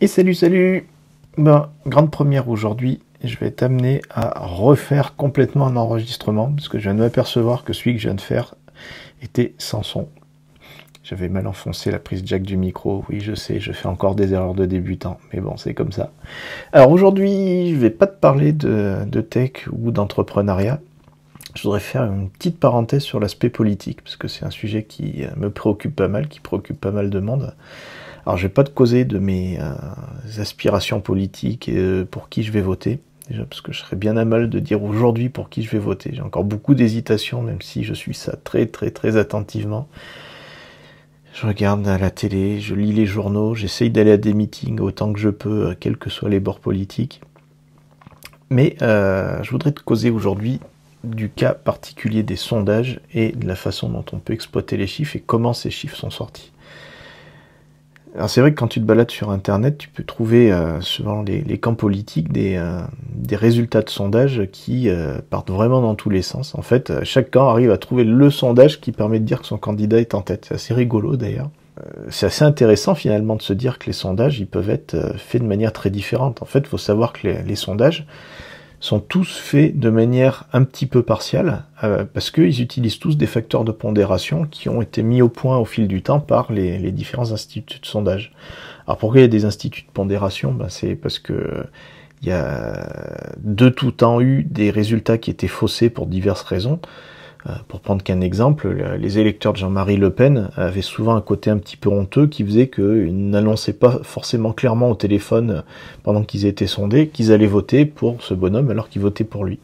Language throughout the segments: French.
Et salut. Grande première aujourd'hui, je vais être amené à refaire complètement un enregistrement, parce que je viens de m'apercevoir que celui que je viens de faire était sans son. J'avais mal enfoncé la prise jack du micro, oui je sais, je fais encore des erreurs de débutant, mais bon c'est comme ça. Alors aujourd'hui, je vais pas te parler de tech ou d'entrepreneuriat, je voudrais faire une petite parenthèse sur l'aspect politique, parce que c'est un sujet qui me préoccupe pas mal, qui préoccupe pas mal de monde. Alors je vais pas te causer de mes aspirations politiques et pour qui je vais voter, déjà parce que je serais bien à mal de dire aujourd'hui pour qui je vais voter. J'ai encore beaucoup d'hésitation, même si je suis ça très attentivement. Je regarde à la télé, je lis les journaux, j'essaye d'aller à des meetings autant que je peux, quels que soient les bords politiques. Mais je voudrais te causer aujourd'hui du cas particulier des sondages et de la façon dont on peut exploiter les chiffres et comment ces chiffres sont sortis. Alors c'est vrai que quand tu te balades sur internet, tu peux trouver, selon les camps politiques, des résultats de sondages qui partent vraiment dans tous les sens. En fait, chaque camp arrive à trouver le sondage qui permet de dire que son candidat est en tête. C'est assez rigolo d'ailleurs. C'est assez intéressant finalement de se dire que les sondages, ils peuvent être faits de manière très différente. En fait, il faut savoir que les sondages sont tous faits de manière un petit peu partiale, parce qu'ils utilisent tous des facteurs de pondération qui ont été mis au point au fil du temps par les différents instituts de sondage. Alors pourquoi il y a des instituts de pondération ? C'est parce que il y a de tout temps eu des résultats qui étaient faussés pour diverses raisons. Pour prendre qu'un exemple, les électeurs de Jean-Marie Le Pen avaient souvent un côté un petit peu honteux qui faisait qu'ils n'annonçaient pas forcément clairement au téléphone pendant qu'ils étaient sondés qu'ils allaient voter pour ce bonhomme alors qu'ils votaient pour lui.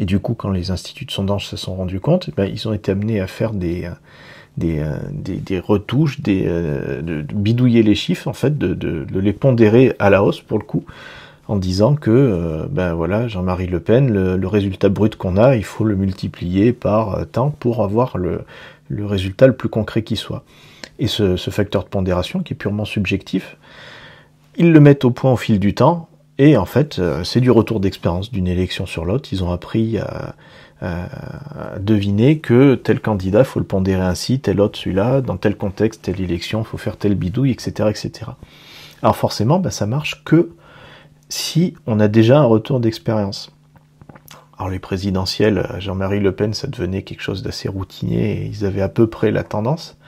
Et du coup, quand les instituts de sondage se sont rendus compte, ils ont été amenés à faire des retouches, de bidouiller les chiffres, en fait, de les pondérer à la hausse pour le coup, en disant que voilà, Jean-Marie Le Pen, le résultat brut qu'on a, il faut le multiplier par tant pour avoir le résultat le plus concret qui soit. Et ce facteur de pondération, qui est purement subjectif, ils le mettent au point au fil du temps, et en fait, c'est du retour d'expérience d'une élection sur l'autre. Ils ont appris à deviner que tel candidat, il faut le pondérer ainsi, tel autre celui-là, dans tel contexte, telle élection, il faut faire telle bidouille, etc. Alors forcément, ça marche que si on a déjà un retour d'expérience. Alors les présidentielles, Jean-Marie Le Pen, ça devenait quelque chose d'assez routinier, et ils avaient à peu près la tendance,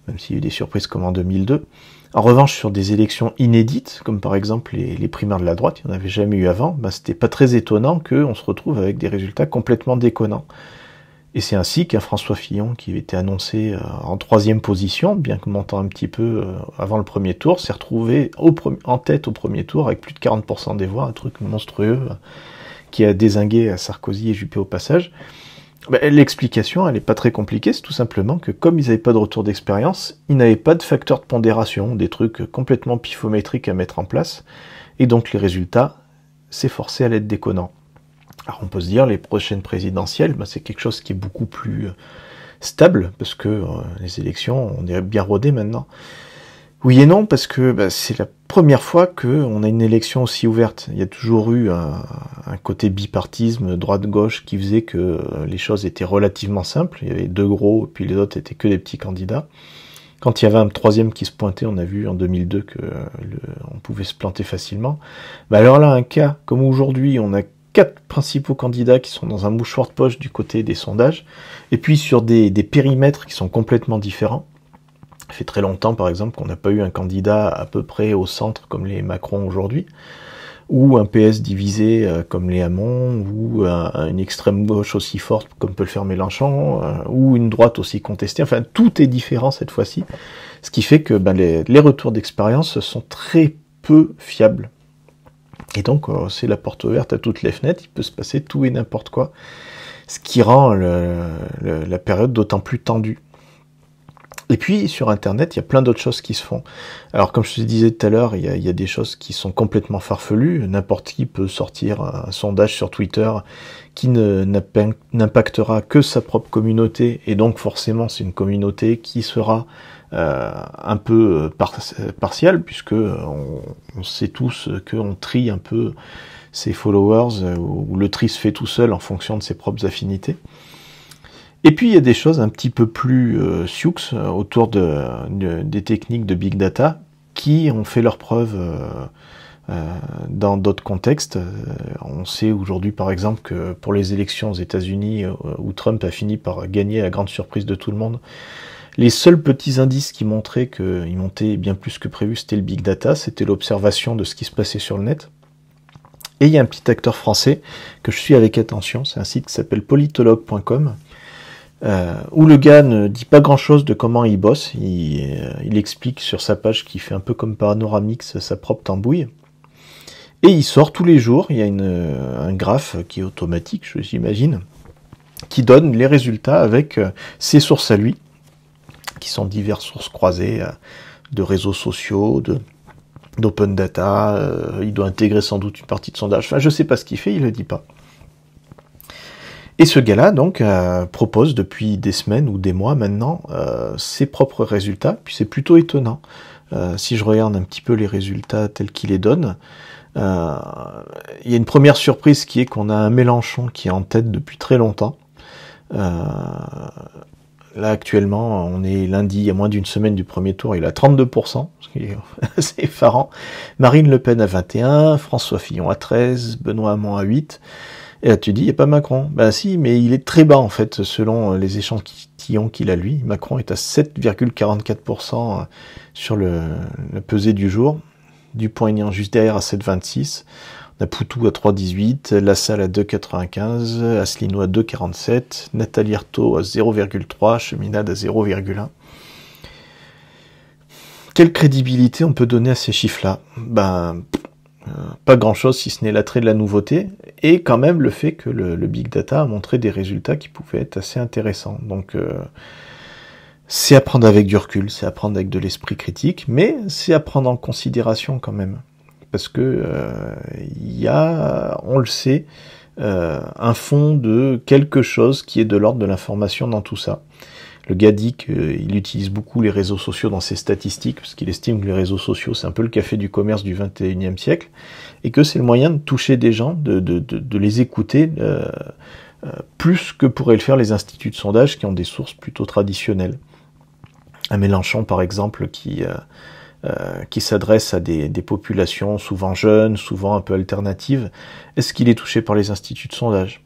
même s'il y a eu des surprises comme en 2002. En revanche, sur des élections inédites, comme par exemple les primaires de la droite, il n'y en avait jamais eu avant, c'était pas très étonnant qu'on se retrouve avec des résultats complètement déconnants. Et c'est ainsi qu'un François Fillon, qui avait été annoncé en 3e position, bien que montant un petit peu avant le premier tour, s'est retrouvé en tête au premier tour avec plus de 40% des voix, un truc monstrueux qui a dézingué Sarkozy et Juppé au passage. L'explication, elle n'est pas très compliquée, c'est tout simplement que comme ils n'avaient pas de retour d'expérience, ils n'avaient pas de facteur de pondération, des trucs complètement pifométriques à mettre en place, et donc les résultats, c'est forcé à l'être déconnant. Alors on peut se dire, les prochaines présidentielles, c'est quelque chose qui est beaucoup plus stable, parce que les élections, on est bien rodé maintenant. Oui et non, parce que c'est la première fois qu'on a une élection aussi ouverte. Il y a toujours eu un côté bipartisme, droite-gauche, qui faisait que les choses étaient relativement simples. Il y avait 2 gros, puis les autres étaient que des petits candidats. Quand il y avait un 3e qui se pointait, on a vu en 2002 on pouvait se planter facilement. Alors là, un cas comme aujourd'hui, on a 4 principaux candidats qui sont dans un mouchoir de poche du côté des sondages, et puis sur des périmètres qui sont complètement différents. Ça fait très longtemps, par exemple, qu'on n'a pas eu un candidat à peu près au centre comme les Macron aujourd'hui, ou un PS divisé comme les Hamon, ou une extrême gauche aussi forte comme peut le faire Mélenchon, ou une droite aussi contestée. Enfin, tout est différent cette fois-ci, ce qui fait que les retours d'expérience sont très peu fiables. Et donc, c'est la porte ouverte à toutes les fenêtres, il peut se passer tout et n'importe quoi, ce qui rend la période d'autant plus tendue. Et puis, sur Internet, il y a plein d'autres choses qui se font. Alors, comme je te disais tout à l'heure, il y a des choses qui sont complètement farfelues. N'importe qui peut sortir un sondage sur Twitter qui n'impactera que sa propre communauté, et donc forcément, c'est une communauté qui sera un peu partial, puisque on sait tous qu'on trie un peu ses followers, ou le tri se fait tout seul en fonction de ses propres affinités. Et puis il y a des choses un petit peu plus sioux autour des techniques de big data, qui ont fait leurs preuves dans d'autres contextes. On sait aujourd'hui par exemple que pour les élections aux États-Unis où Trump a fini par gagner à la grande surprise de tout le monde, les seuls petits indices qui montraient qu'il montait bien plus que prévu, c'était le big data, c'était l'observation de ce qui se passait sur le net. Et il y a un petit acteur français que je suis avec attention, c'est un site qui s'appelle politologue.com, où le gars ne dit pas grand-chose de comment il bosse. Il explique sur sa page qu'il fait un peu comme Panoramix sa propre tambouille. Et il sort tous les jours, il y a un graphe qui est automatique, j'imagine, qui donne les résultats avec ses sources à lui, qui sont diverses sources croisées de réseaux sociaux, d'open data, il doit intégrer sans doute une partie de sondage, enfin je sais pas ce qu'il fait, il le dit pas. Et ce gars-là, donc, propose depuis des semaines ou des mois maintenant ses propres résultats, puis c'est plutôt étonnant. Si je regarde un petit peu les résultats tels qu'il les donne, il y a une première surprise qui est qu'on a un Mélenchon qui est en tête depuis très longtemps. Là, actuellement, on est lundi, il y a moins d'une semaine du premier tour, il a 32%, ce qui est assez effarant. Marine Le Pen à 21%, François Fillon à 13%, Benoît Hamon à 8%. Et là, tu dis, il n'y a pas Macron. Ben si, mais il est très bas, en fait, selon les échantillons qu'il a, lui. Macron est à 7,44% sur le pesé du jour. Dupont-Aignan juste derrière à 7,26%. On a Poutou à 3,18, Lassalle à 2,95, Asselineau à 2,47, Nathalie Arthaud à 0,3, Cheminade à 0,1. Quelle crédibilité on peut donner à ces chiffres-là? Pas grand-chose si ce n'est l'attrait de la nouveauté, et quand même le fait que le big data a montré des résultats qui pouvaient être assez intéressants. Donc c'est à prendre avec du recul, c'est à prendre avec de l'esprit critique, mais c'est à prendre en considération quand même. Parce que il y a, on le sait, un fond de quelque chose qui est de l'ordre de l'information dans tout ça. Le gars dit qu'il utilise beaucoup les réseaux sociaux dans ses statistiques, parce qu'il estime que les réseaux sociaux, c'est un peu le café du commerce du 21e siècle, et que c'est le moyen de toucher des gens, de les écouter, plus que pourraient le faire les instituts de sondage qui ont des sources plutôt traditionnelles. Un Mélenchon, par exemple, qui s'adresse à des populations souvent jeunes, souvent un peu alternatives, est-ce qu'il est touché par les instituts de sondage?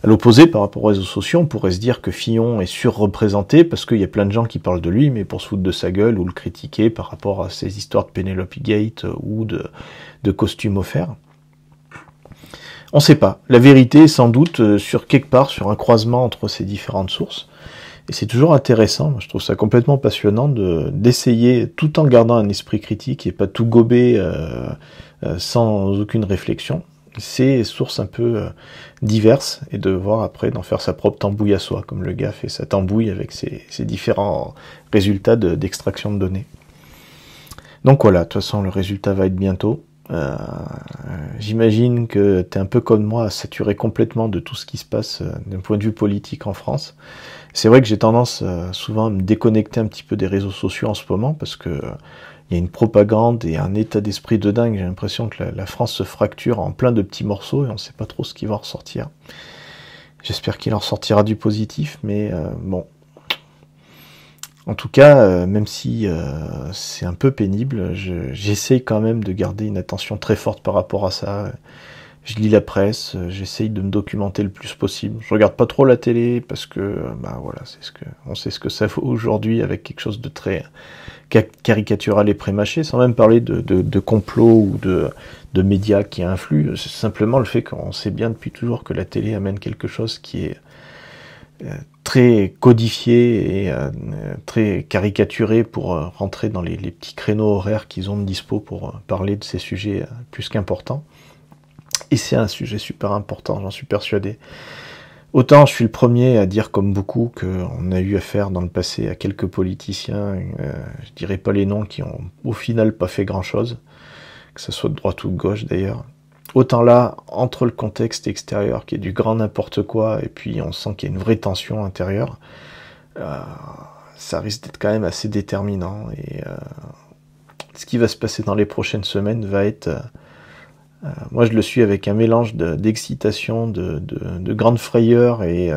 À l'opposé, par rapport aux réseaux sociaux, on pourrait se dire que Fillon est surreprésenté parce qu'il y a plein de gens qui parlent de lui, mais pour se foutre de sa gueule ou le critiquer par rapport à ces histoires de Penelope Gate ou de costumes offerts. On ne sait pas. La vérité est sans doute sur quelque part, sur un croisement entre ces différentes sources. Et c'est toujours intéressant, je trouve ça complètement passionnant d'essayer, tout en gardant un esprit critique et pas tout gober sans aucune réflexion, ces sources un peu diverses, et de voir après d'en faire sa propre tambouille à soi, comme le gars fait sa tambouille avec ses différents résultats d'extraction de données. Donc voilà, de toute façon le résultat va être bientôt. J'imagine que t'es un peu comme moi, saturé complètement de tout ce qui se passe d'un point de vue politique en France. C'est vrai que j'ai tendance souvent à me déconnecter un petit peu des réseaux sociaux en ce moment, parce que il y a une propagande et un état d'esprit de dingue. J'ai l'impression que la France se fracture en plein de petits morceaux et on ne sait pas trop ce qui va en ressortir. J'espère qu'il en sortira du positif, mais bon. En tout cas, même si c'est un peu pénible, j'essaye quand même de garder une attention très forte par rapport à ça. Je lis la presse, j'essaye de me documenter le plus possible. Je regarde pas trop la télé parce que, voilà, on sait ce que ça vaut aujourd'hui avec quelque chose de très caricatural et prémâché, sans même parler de complot ou de médias qui influent. C'est simplement le fait qu'on sait bien depuis toujours que la télé amène quelque chose qui est très codifié et très caricaturé pour rentrer dans les petits créneaux horaires qu'ils ont de dispo pour parler de ces sujets plus qu'importants. Et c'est un sujet super important, j'en suis persuadé. Autant je suis le premier à dire, comme beaucoup, qu'on a eu affaire dans le passé à quelques politiciens, je dirais pas les noms, qui ont au final pas fait grand-chose, que ce soit de droite ou de gauche d'ailleurs. Autant là, entre le contexte extérieur, qui est du grand n'importe quoi, et puis on sent qu'il y a une vraie tension intérieure, ça risque d'être quand même assez déterminant. Et ce qui va se passer dans les prochaines semaines va être... moi je le suis avec un mélange d'excitation, de grande frayeur et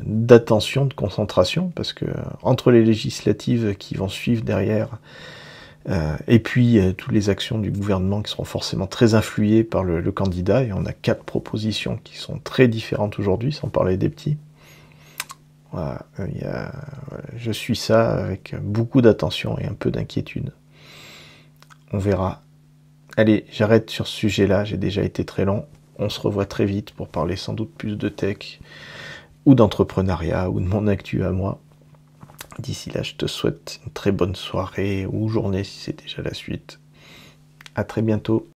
d'attention, de concentration, parce que entre les législatives qui vont suivre derrière, Et puis toutes les actions du gouvernement qui seront forcément très influées par le candidat, et on a 4 propositions qui sont très différentes aujourd'hui, sans parler des petits. Voilà, je suis ça avec beaucoup d'attention et un peu d'inquiétude. On verra. Allez, j'arrête sur ce sujet-là, j'ai déjà été très long. On se revoit très vite pour parler sans doute plus de tech, ou d'entrepreneuriat, ou de mon actu à moi. D'ici là, je te souhaite une très bonne soirée, ou journée si c'est déjà la suite. À très bientôt.